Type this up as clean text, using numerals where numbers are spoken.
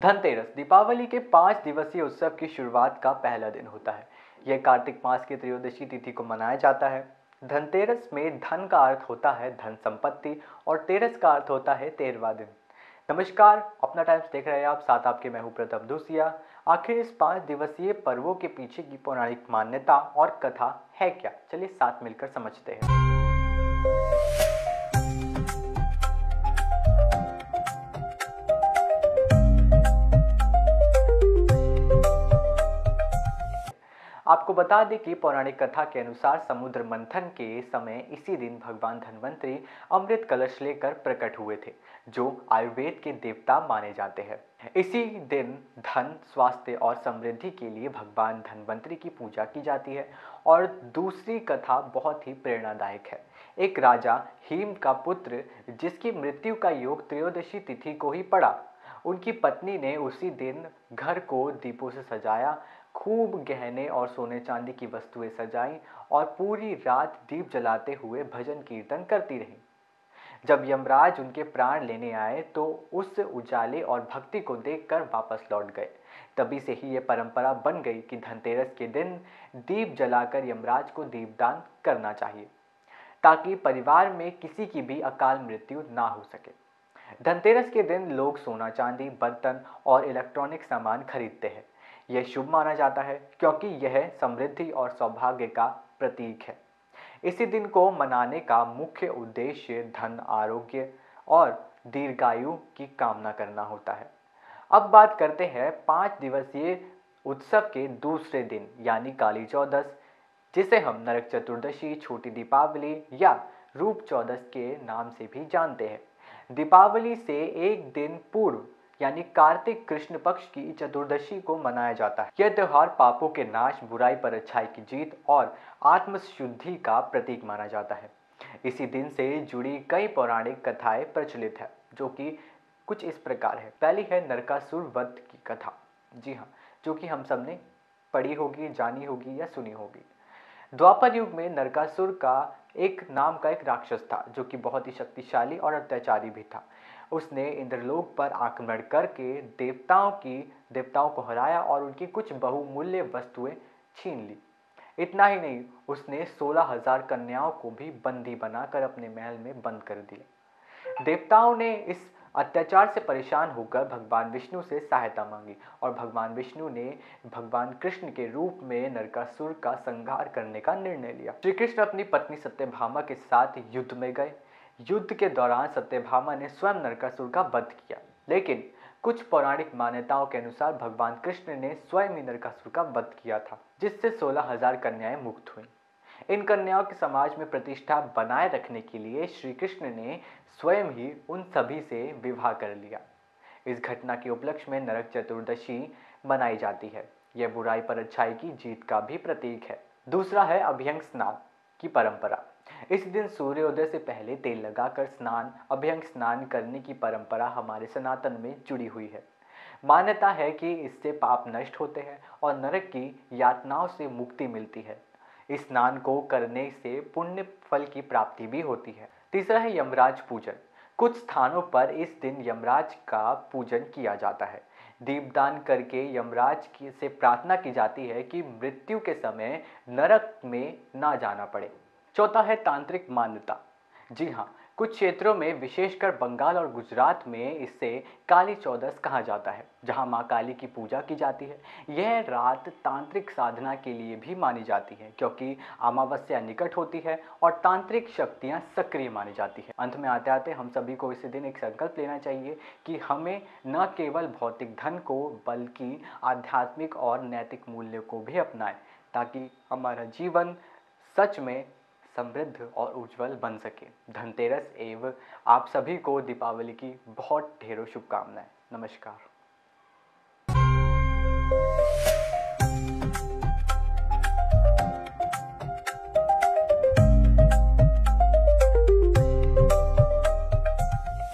धनतेरस दीपावली के 5 दिवसीय उत्सव की शुरुआत का पहला दिन होता है। यह कार्तिक मास की त्रयोदशी तिथि को मनाया जाता है। धनतेरस में धन का अर्थ होता है धन संपत्ति और तेरस का अर्थ होता है 13वां दिन। नमस्कार, अपना टाइम्स देख रहे हैं आप, साथ आपके मैं हूं प्रथम दूसिया। आखिर इस 5 दिवसीय पर्वों के पीछे की पौराणिक मान्यता और कथा है क्या, चलिए साथ मिलकर समझते हैं। आपको बता दें कि पौराणिक कथा के अनुसार समुद्र मंथन के समय इसी दिन भगवान धन्वंतरि अमृत कलश लेकर प्रकट हुए थे, जो आयुर्वेद के देवता माने जाते हैं। इसी दिन धन, स्वास्थ्य और समृद्धि के लिए भगवान धन्वंतरि की पूजा की जाती है। और दूसरी कथा बहुत ही प्रेरणादायक है। एक राजा हिम का पुत्र, जिसकी मृत्यु का योग त्रयोदशी तिथि को ही पड़ा, उनकी पत्नी ने उसी दिन घर को दीपों से सजाया, खूब गहने और सोने चांदी की वस्तुएं सजाई और पूरी रात दीप जलाते हुए भजन कीर्तन करती रहीं। जब यमराज उनके प्राण लेने आए तो उस उजाले और भक्ति को देखकर वापस लौट गए। तभी से ही यह परंपरा बन गई कि धनतेरस के दिन दीप जलाकर यमराज को दीपदान करना चाहिए, ताकि परिवार में किसी की भी अकाल मृत्यु ना हो सके। धनतेरस के दिन लोग सोना चांदी, बर्तन और इलेक्ट्रॉनिक सामान खरीदते हैं। यह शुभ माना जाता है क्योंकि यह समृद्धि और सौभाग्य का प्रतीक है। इसी दिन को मनाने का मुख्य उद्देश्य धन, आरोग्य और दीर्घायु की कामना करना होता है। अब बात करते हैं 5 दिवसीय उत्सव के दूसरे दिन यानी काली चौदस, जिसे हम नरक चतुर्दशी, छोटी दीपावली या रूप चौदस के नाम से भी जानते हैं। दीपावली से एक दिन पूर्व यानी कार्तिक कृष्ण पक्ष की चतुर्दशी को मनाया जाता है। यह त्योहार पापों के नाश, बुराई पर अच्छाई की जीत और आत्मशुद्धि का प्रतीक माना जाता है। इसी दिन से जुड़ी कई पौराणिक कथाएं प्रचलित है, जो कि कुछ इस प्रकार है। पहली है नरकासुर वध की कथा। जी हाँ, जो कि हम सब ने पढ़ी होगी, जानी होगी या सुनी होगी। द्वापर युग में नरकासुर का एक नाम का एक राक्षस था, जो कि बहुत ही शक्तिशाली और अत्याचारी भी था। उसने इंद्रलोक पर आक्रमण करके देवताओं को हराया और उनकी कुछ बहुमूल्य वस्तुएं छीन ली। इतना ही नहीं, उसने 16,000 कन्याओं को भी बंदी बनाकर अपने महल में बंद कर दिया। देवताओं ने इस अत्याचार से परेशान होकर भगवान विष्णु से सहायता मांगी और भगवान विष्णु ने भगवान कृष्ण के रूप में नरकासुर का संहार करने का निर्णय लिया। श्री कृष्ण अपनी पत्नी सत्यभामा के साथ युद्ध में गए। युद्ध के दौरान सत्यभामा ने स्वयं नरकासुर का वध किया, लेकिन कुछ पौराणिक मान्यताओं के अनुसार भगवान कृष्ण ने स्वयं ही नरकासुर का वध किया था, जिससे 16,000 कन्याएं मुक्त हुईं। इन कन्याओं के समाज में प्रतिष्ठा बनाए रखने के लिए श्री कृष्ण ने स्वयं ही उन सभी से विवाह कर लिया। इस घटना के उपलक्ष्य में नरक चतुर्दशी मनाई जाती है। यह बुराई पर अच्छाई की जीत का भी प्रतीक है। दूसरा है अभ्यंग स्नान की परंपरा। इस दिन सूर्योदय से पहले तेल लगाकर अभ्यंग स्नान करने की परंपरा हमारे सनातन में जुड़ी हुई है। मान्यता है कि इससे पाप नष्ट होते हैं और नरक की यातनाओं से मुक्ति मिलती है। इस स्नान को करने से पुण्य फल की प्राप्ति भी होती है। तीसरा है यमराज पूजन। कुछ स्थानों पर इस दिन यमराज का पूजन किया जाता है। दीपदान करके यमराज से प्रार्थना की जाती है कि मृत्यु के समय नरक में ना जाना पड़े। चौथा है तांत्रिक मान्यता। जी हाँ, कुछ क्षेत्रों में, विशेषकर बंगाल और गुजरात में, इसे काली चौदस कहा जाता है, जहां मां काली की पूजा की जाती है। यह रात तांत्रिक साधना के लिए भी मानी जाती है, क्योंकि अमावस्या निकट होती है और तांत्रिक शक्तियां सक्रिय मानी जाती है। अंत में आते आते हम सभी को इसी दिन एक संकल्प लेना चाहिए कि हमें न केवल भौतिक धन को, बल्कि आध्यात्मिक और नैतिक मूल्यों को भी अपनाएं, ताकि हमारा जीवन सच में समृद्ध और उज्जवल बन सके। धनतेरस एवं आप सभी को दीपावली की बहुत ढेरों शुभकामनाएं। नमस्कार।